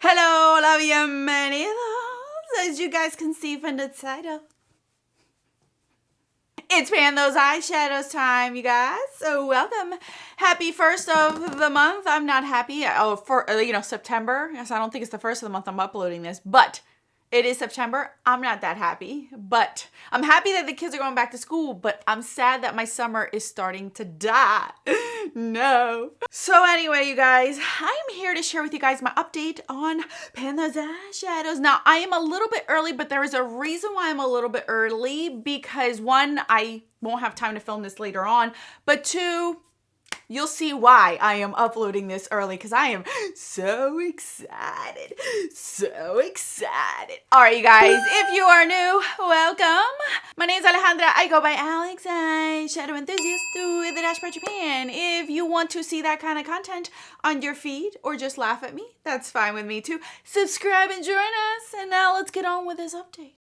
Hello, hola, bienvenidos. As you guys can see from the title, it's Pan Those Eyeshadows time, you guys. So welcome. Happy first of the month. I'm not happy. For September. Yes, I don't think it's the first of the month I'm uploading this, but it is September. I'm not that happy, but I'm happy that the kids are going back to school, but I'm sad that my summer is starting to die. No. So anyway, you guys, I'm here to share with you guys my update on Pan Those Eyeshadows. Now, I am a little bit early, but there is a reason why I'm a little bit early because one, I won't have time to film this later on, but two, you'll see why I am uploading this early because I am so excited. So excited. All right, you guys, if you are new, welcome. My name is Alejandra. I go by Alex, eyeshadow enthusiast with the Dash Project Japan. If you want to see that kind of content on your feed or just laugh at me, that's fine with me too. Subscribe and join us. And now let's get on with this update.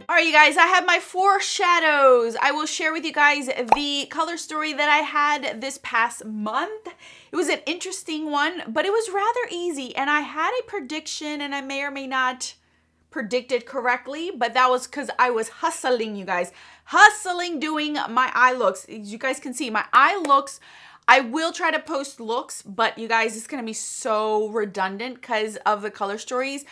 All right, you guys, I have my 4 shadows. I will share with you guys the color story that I had this past month. It was an interesting one, but it was rather easy. And I had a prediction, and I may or may not predict it correctly, but that was because I was hustling, you guys. Hustling doing my eye looks. As you guys can see, my eye looks, I will try to post looks, but you guys, it's going to be so redundant because of the color stories.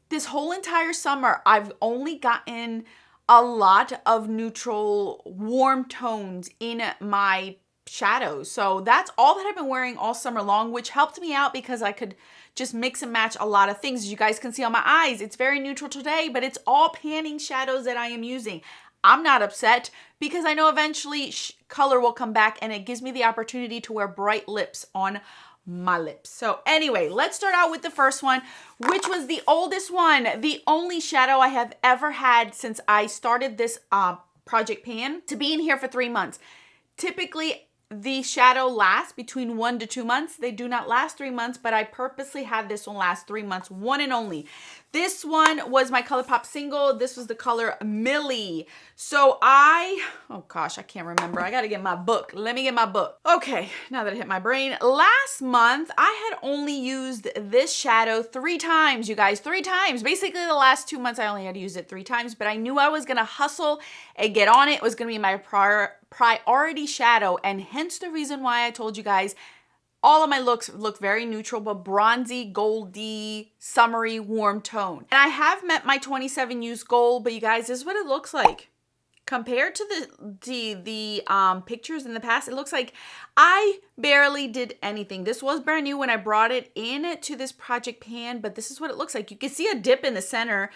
This whole entire summer, I've only gotten a lot of neutral, warm tones in my shadows. So that's all that I've been wearing all summer long, which helped me out because I could just mix and match a lot of things. As you guys can see on my eyes, it's very neutral today, but it's all panning shadows that I am using. I'm not upset because I know eventually color will come back and it gives me the opportunity to wear bright lips on my lips. So anyway, let's start out with the first one, which was the oldest one, the only shadow I have ever had since I started this project pan to be in here for 3 months. Typically, the shadow lasts between 1 to 2 months. They do not last 3 months, but I purposely had this one last 3 months, one and only. This one was my ColourPop single. This was the color Millie. So oh gosh, I can't remember. I gotta get my book. Let me get my book. Okay, now that it hit my brain. Last month, I had only used this shadow 3 times, you guys, 3 times. Basically, the last 2 months, I only had to use it 3 times, but I knew I was gonna hustle and get on it. It was gonna be my priority shadow, and hence the reason why I told you guys all of my looks look very neutral, but bronzy, goldy, summery, warm tone. And I have met my 27 use goal, but you guys, this is what it looks like. Compared to the pictures in the past, it looks like I barely did anything. This was brand new when I brought it in to this project pan, but this is what it looks like. You can see a dip in the center.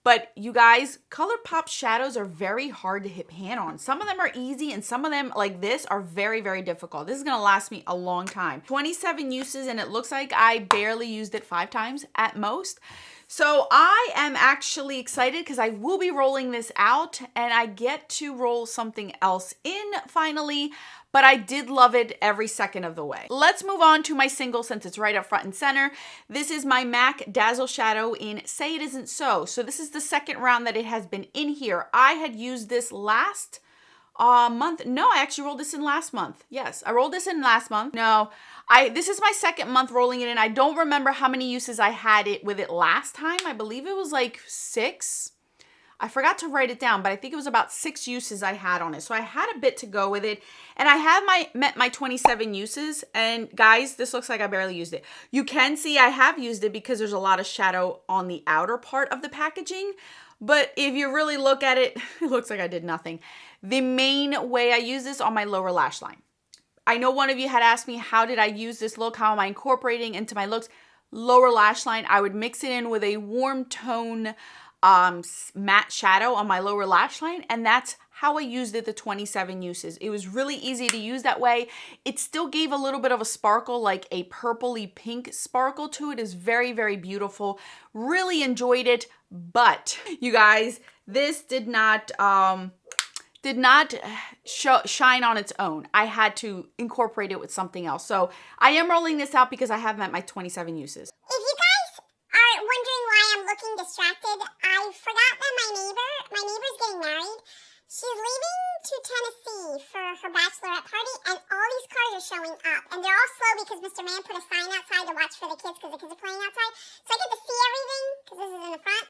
But you guys, ColourPop shadows are very hard to hit pan on. Some of them are easy and some of them like this are very, very difficult. This is gonna last me a long time. 27 uses and it looks like I barely used it 5 times at most. So I am actually excited because I will be rolling this out and I get to roll something else in finally, but I did love it every second of the way. Let's move on to my single since it's right up front and center. This is my MAC Dazzle Shadow in Say It Isn't So. So this is the second round that it has been in here. I had used this last month. No, I actually rolled this in last month. Yes, I rolled this in last month. No, this is my second month rolling it in. I don't remember how many uses I had it with it last time. I believe it was like 6. I forgot to write it down, but I think it was about 6 uses I had on it. So I had a bit to go with it. And I have met my 27 uses. And guys, this looks like I barely used it. You can see I have used it because there's a lot of shadow on the outer part of the packaging. But if you really look at it, it looks like I did nothing. The main way I use this on my lower lash line. I know one of you had asked me, how did I use this look? How am I incorporating into my looks? Lower lash line, I would mix it in with a warm tone matte shadow on my lower lash line, and that's how I used it the 27 uses. It was really easy to use that way. It still gave a little bit of a sparkle, like a purpley pink sparkle to it. Is very, very beautiful. Really enjoyed it, but you guys, this did not shine on its own. I had to incorporate it with something else. So I am rolling this out because I have met my 27 uses. If you guys are wondering why I'm looking distracted, I forgot that my neighbor's getting married. she's leaving to Tennessee for her bachelorette party, and all these cars are showing up. And they're all slow because Mr. Man put a sign outside to watch for the kids because the kids are playing outside. So I get to see everything because this is in the front.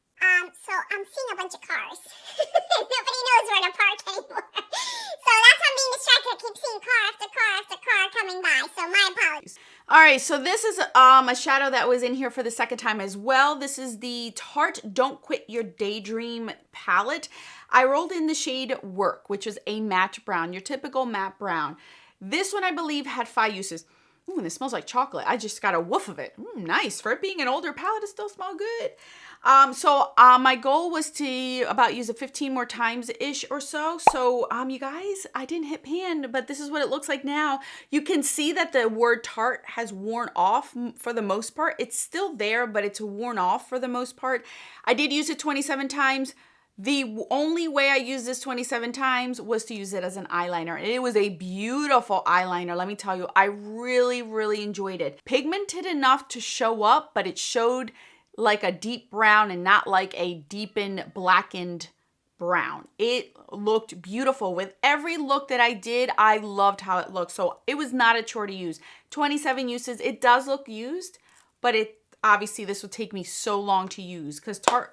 So I'm seeing a bunch of cars. Nobody knows where to park anymore. So that's how I'm being distracted. I keep seeing car after car after car coming by. So my apologies. All right, so this is a shadow that was in here for the second time as well. This is the Tarte Don't Quit Your Daydream palette. I rolled in the shade Work, which is a matte brown, your typical matte brown. This one, I believe, had 5 uses. Ooh, and it smells like chocolate. I just got a whiff of it. Nice. For it being an older palette, it still smells good. My goal was to use it 15 more times-ish or so. So, you guys, I didn't hit pan, but this is what it looks like now. You can see that the word Tarte has worn off for the most part. It's still there, but it's worn off for the most part. I did use it 27 times. The only way I used this 27 times was to use it as an eyeliner. It was a beautiful eyeliner, let me tell you. I really, really enjoyed it. Pigmented enough to show up, but it showed like a deep brown and not like a deepened, blackened brown. It looked beautiful. With every look that I did, I loved how it looked. So it was not a chore to use. 27 uses. It does look used, but obviously this would take me so long to use because Tarte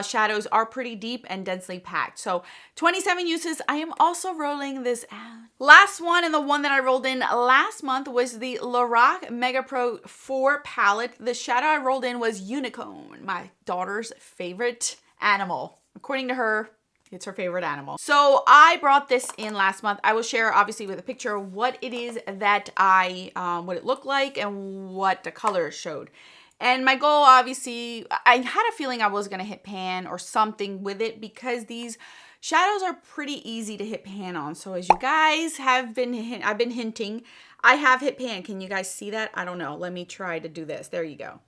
shadows are pretty deep and densely packed. So 27 uses. I am also rolling this out. Last one, and the one that I rolled in last month, was the Lorac Mega Pro 4 palette. The shadow I rolled in was Unicorn, my daughter's favorite animal. According to her, it's her favorite animal. So I brought this in last month. I will share obviously with a picture of what it is that what it looked like and what the color showed. And my goal, obviously, I had a feeling I was going to hit pan or something with it because these shadows are pretty easy to hit pan on. So as you guys have I've been hinting, I have hit pan. Can you guys see that? I don't know. Let me try to do this. There you go.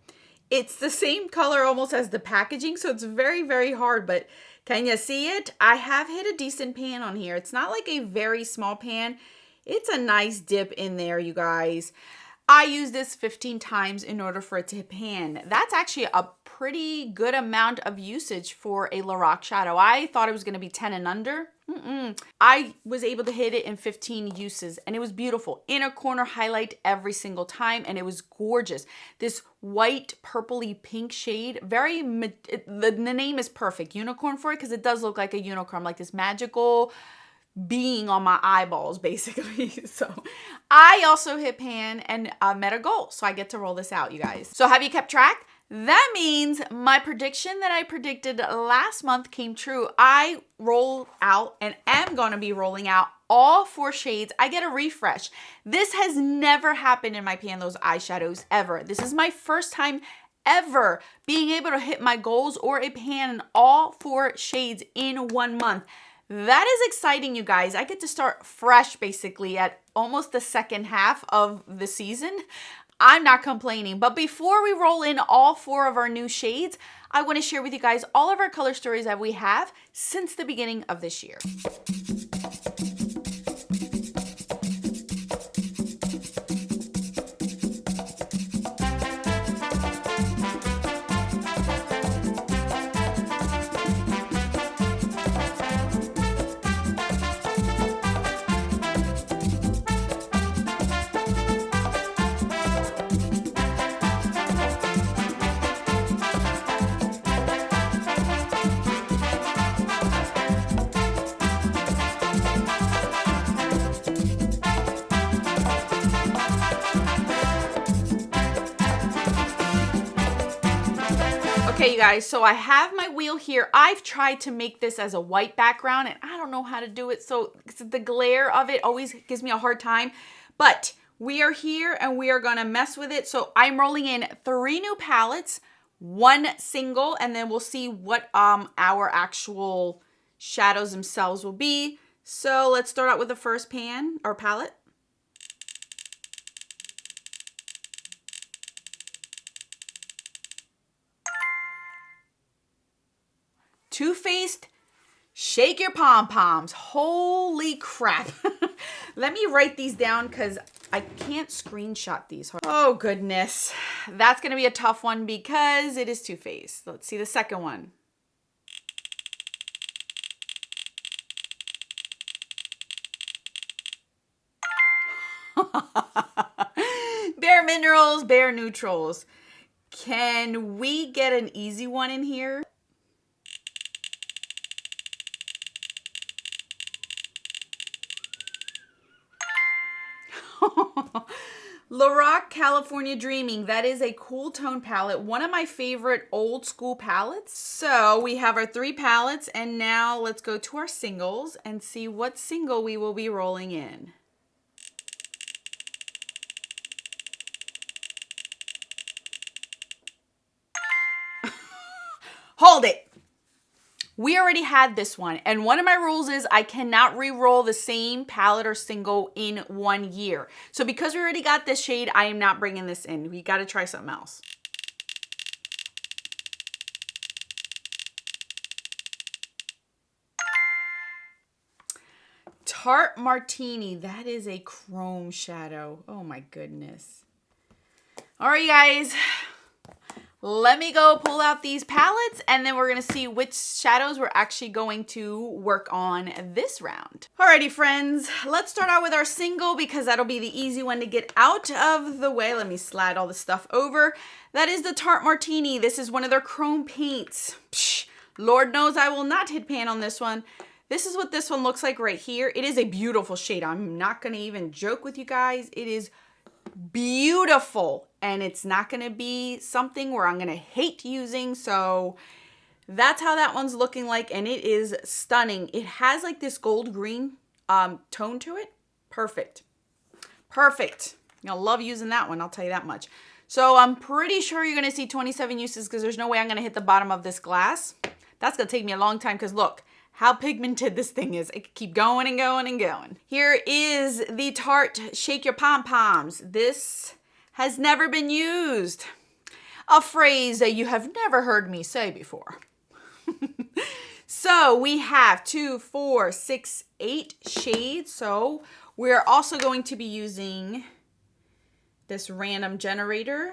It's the same color almost as the packaging, so it's very, very hard, but can you see it? I have hit a decent pan on here. It's not like a very small pan. It's a nice dip in there, you guys. I used this 15 times in order for it to hit pan. That's actually a pretty good amount of usage for a Lorac shadow. I thought it was going to be 10 and under. I was able to hit it in 15 uses, and it was beautiful. Inner corner highlight every single time, and it was gorgeous. This white purpley pink shade, the name is perfect. Unicorn for it because it does look like a unicorn, like this magical being on my eyeballs, basically. So I also hit pan and met a goal. So I get to roll this out, you guys. So have you kept track? That means my prediction that I predicted last month came true. I roll out and am going to be rolling out all 4 shades. I get a refresh. This has never happened in my Pan Those eyeshadows ever. This is my first time ever being able to hit my goals or a pan in all 4 shades in 1 month. That is exciting, you guys. I get to start fresh basically at almost the second half of the season. I'm not complaining. But before we roll in all 4 of our new shades, I want to share with you guys all of our color stories that we have since the beginning of this year. Okay, you guys, so I have my wheel here. I've tried to make this as a white background, and I don't know how to do it, so the glare of it always gives me a hard time. But we are here, and we are going to mess with it. So I'm rolling in 3 new palettes, 1 single, and then we'll see what our actual shadows themselves will be. So let's start out with the first pan or palette. Too Faced, Shake Your Pom-Poms. Holy crap. Let me write these down because I can't screenshot these. Oh, goodness. That's going to be a tough one because it is Too Faced. Let's see the second one. Bare minerals, bare neutrals. Can we get an easy one in here? Lorac California Dreaming. That is a cool tone palette. One of my favorite old school palettes. So we have our 3 palettes, and now let's go to our singles and see what single we will be rolling in. Hold it. We already had this one, and one of my rules is I cannot re-roll the same palette or single in 1 year. So because we already got this shade, I am not bringing this in. We got to try something else. Tarte Martini. That is a chrome shadow. Oh my goodness. All right, guys. Let me go pull out these palettes, and then we're going to see which shadows we're actually going to work on this round. Alrighty, friends, let's start out with our single because that'll be the easy one to get out of the way. Let me slide all the stuff over. That is the Tarte Martini. This is one of their chrome paints. Psh, Lord knows I will not hit pan on this one. This is what this one looks like right here. It is a beautiful shade. I'm not going to even joke with you guys. It is beautiful, and it's not going to be something where I'm going to hate using. So that's how that one's looking like, and it is stunning. It has like this gold green tone to it. Perfect. Perfect. You're going to love using that one, I'll tell you that much. So I'm pretty sure you're going to see 27 uses because there's no way I'm going to hit the bottom of this glass. That's going to take me a long time because look how pigmented this thing is. It could keep going and going and going. Here is the Tarte Shake Your Pom-Poms. This has never been used. A phrase that you have never heard me say before. So we have 2, 4, 6, 8 shades. So we're also going to be using this random generator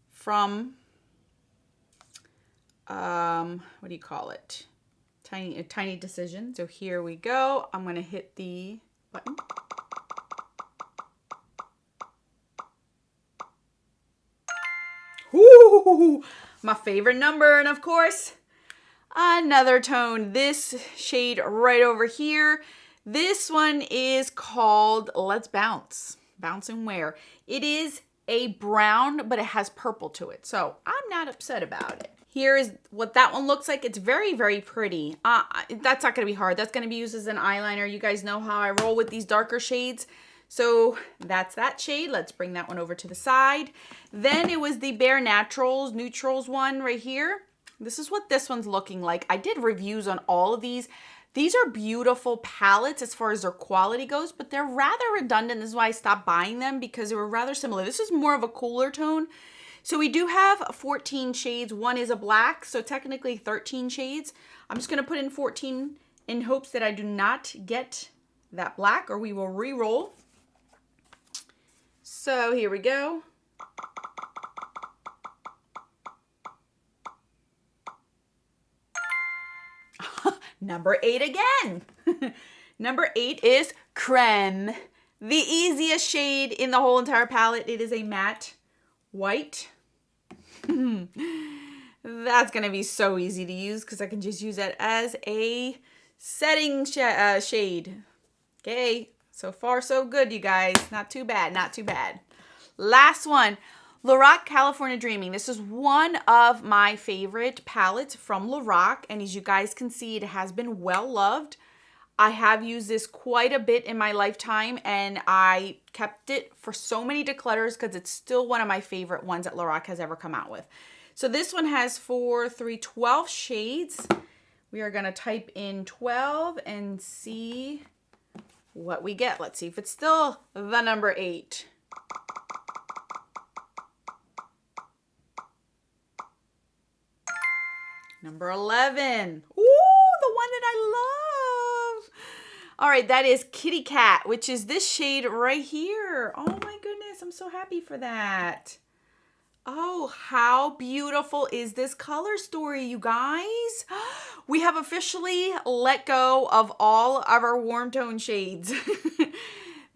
from, what do you call it? Tiny Decision. So here we go. I'm going to hit the button. Ooh, my favorite number. And of course, another tone. This shade right over here. This one is called Let's Bounce. Bounce and Wear. It is a brown, but it has purple to it. So I'm not upset about it. Here is what that one looks like. It's very, very pretty. That's not going to be hard. That's going to be used as an eyeliner. You guys know how I roll with these darker shades. So that's that shade. Let's bring that one over to the side. Then it was the Bare Neutrals one right here. This is what this one's looking like. I did reviews on all of these. These are beautiful palettes as far as their quality goes, but they're rather redundant. This is why I stopped buying them because they were rather similar. This is more of a cooler tone. So we do have 14 shades. One is a black, so technically 13 shades. I'm just going to put in 14 in hopes that I do not get that black, or we will re-roll. So here we go. Number 8 again. Number 8 is Creme. The easiest shade in the whole entire palette. It is a matte white. That's going to be so easy to use because I can just use that as a setting shade. Okay, so far so good, you guys. Not too bad, not too bad. Last one, Lorac California Dreaming. This is one of my favorite palettes from Lorac, and as you guys can see, it has been well loved. I have used this quite a bit in my lifetime, and I kept it for so many declutters because it's still one of my favorite ones that Lorac has ever come out with. So this one has 12 shades. We are going to type in 12 and see what we get. Let's see if it's still the number 8. Number 11. Ooh, the one that I love. All right, that is Kitty Cat, which is this shade right here. Oh my goodness, I'm so happy for that. Oh, how beautiful is this color story, you guys? We have officially let go of all of our warm tone shades.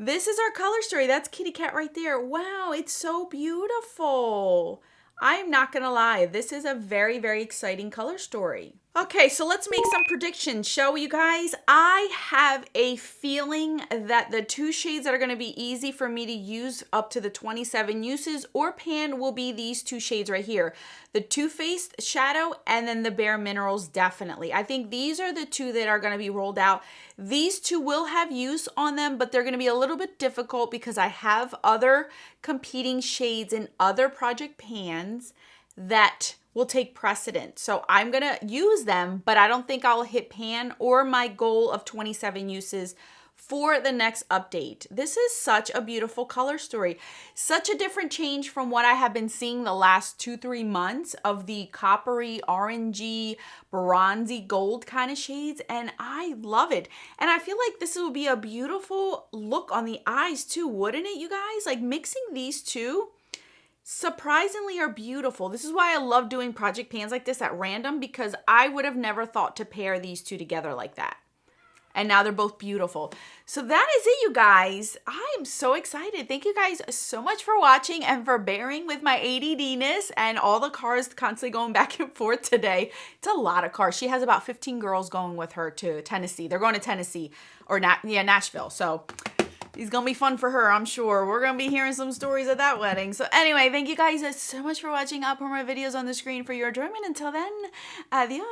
This is our color story. That's Kitty Cat right there. Wow, it's so beautiful. I'm not gonna lie, this is a very, very exciting color story. Okay, so let's make some predictions, shall we, you guys? I have a feeling that the two shades that are gonna be easy for me to use up to the 27 uses or pan will be these two shades right here. The Too Faced Shadow and then the Bare Minerals, definitely. I think these are the two that are gonna be rolled out. These two will have use on them, but they're gonna be a little bit difficult because I have other competing shades in other project pans that will take precedent. So I'm gonna use them, but I don't think I'll hit pan or my goal of 27 uses for the next update. This is such a beautiful color story. Such a different change from what I have been seeing the last 2-3 months of the coppery, orangey, bronzy gold kind of shades, and I love it. And I feel like this will be a beautiful look on the eyes too, wouldn't it, you guys? Like mixing these two surprisingly are beautiful. This is why I love doing project pans like this at random, because I would have never thought to pair these two together like that. And now they're both beautiful. So that is it, you guys. I am so excited. Thank you guys so much for watching and for bearing with my ADD-ness and all the cars constantly going back and forth today. It's a lot of cars. She has about 15 girls going with her to Tennessee. They're going to Tennessee or Nashville. So it's going to be fun for her, I'm sure. We're going to be hearing some stories at that wedding. So anyway, thank you guys so much for watching. I'll put more videos on the screen for your enjoyment. Until then, adios.